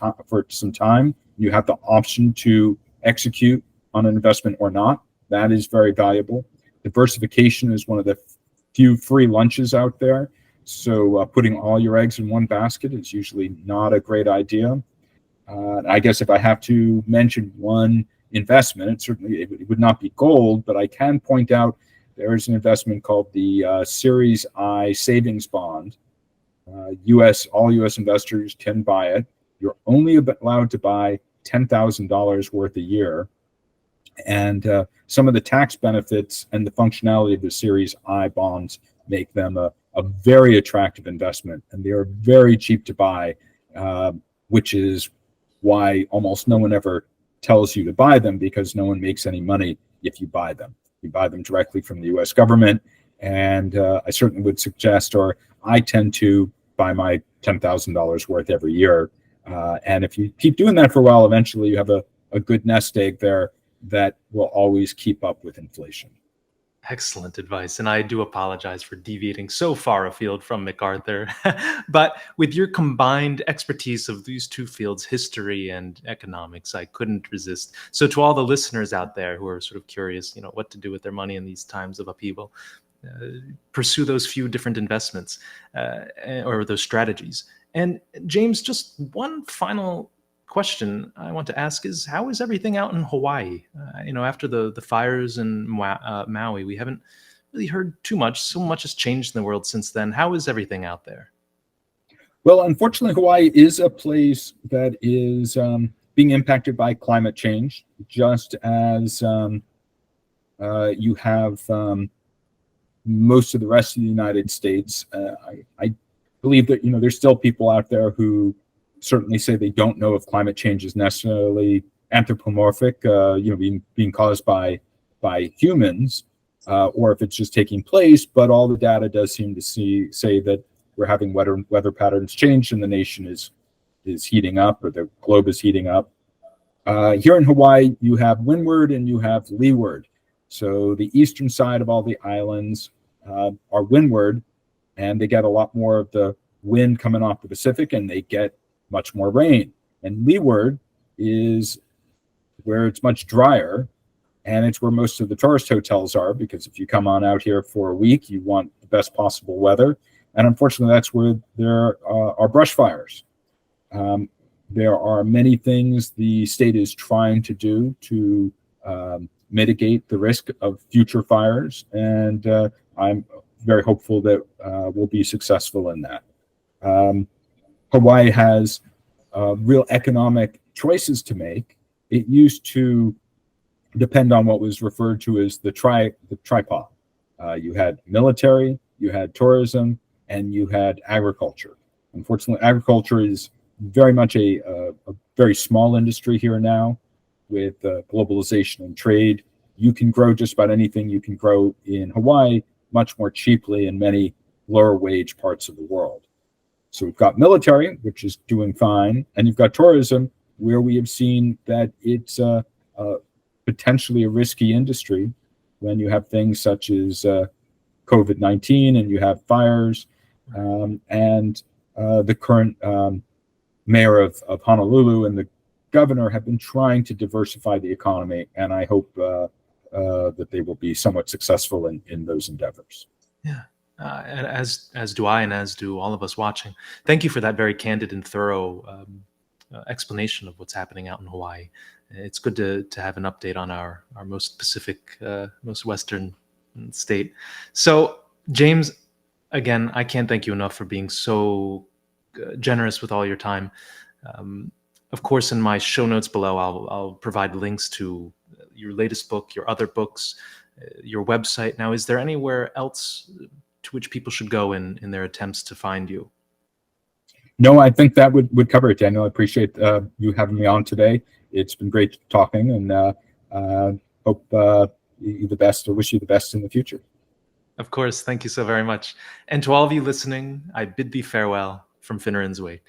some time, you have the option to execute on an investment or not. That is very valuable. Diversification is one of the few free lunches out there. So putting all your eggs in one basket is usually not a great idea. I guess if I have to mention one investment, it would not be gold, but I can point out there is an investment called the Series I savings bond. All U.S. investors can buy it. You're only allowed to buy $10,000 worth a year. And some of the tax benefits and the functionality of the Series I bonds make them a very attractive investment. And they are very cheap to buy, which is why almost no one ever tells you to buy them, because no one makes any money if you buy them. You buy them directly from the U.S. government. And I certainly would suggest, or I tend to buy my $10,000 worth every year. And if you keep doing that for a while, eventually you have a good nest egg there that will always keep up with inflation. Excellent advice. And I do apologize for deviating so far afield from MacArthur. But with your combined expertise of these two fields, history and economics, I couldn't resist. So to all the listeners out there who are sort of curious, what to do with their money in these times of upheaval, pursue those few different investments or those strategies. And James, just one final question I want to ask is, how is everything out in Hawaii? After the fires in Maui, we haven't really heard too much. So much has changed in the world since then. How is everything out there? Well, unfortunately, Hawaii is a place that is being impacted by climate change, just as you have most of the rest of the United States. I believe that there's still people out there who certainly say they don't know if climate change is necessarily anthropomorphic, being caused by humans, or if it's just taking place. But all the data does seem to say that we're having weather patterns change, and the nation is heating up, or the globe is heating up. Here in Hawaii, you have windward and you have leeward. So the eastern side of all the islands are windward, and they get a lot more of the wind coming off the Pacific, and they get much more rain. And leeward is where it's much drier, and it's where most of the tourist hotels are, because if you come on out here for a week, you want the best possible weather. And unfortunately, that's where there are brush fires. There are many things the state is trying to do to mitigate the risk of future fires, and I'm very hopeful that we'll be successful in that. Hawaii has real economic choices to make. It used to depend on what was referred to as the tripod. You had military, you had tourism, and you had agriculture. Unfortunately, agriculture is very much a very small industry here now. With globalization and trade, you can grow just about anything you can grow in Hawaii much more cheaply in many lower wage parts of the world. So we've got military, which is doing fine, and you've got tourism, where we have seen that it's potentially a risky industry when you have things such as COVID-19, and you have fires, and the current mayor of Honolulu and the governor have been trying to diversify the economy, and I hope that they will be somewhat successful in those endeavors. Yeah, and as do I, and as do all of us watching. Thank you for that very candid and thorough explanation of what's happening out in Hawaii. It's good to have an update on our most Pacific, most Western state. So, James, again, I can't thank you enough for being so generous with all your time. Of course, in my show notes below, I'll provide links to your latest book, your other books, your website. Now, is there anywhere else to which people should go in their attempts to find you? No, I think that would cover it, Daniel. I appreciate you having me on today. It's been great talking, and hope you the best, or wish you the best in the future. Of course. Thank you so very much. And to all of you listening, I bid thee farewell from Finneran's Wake.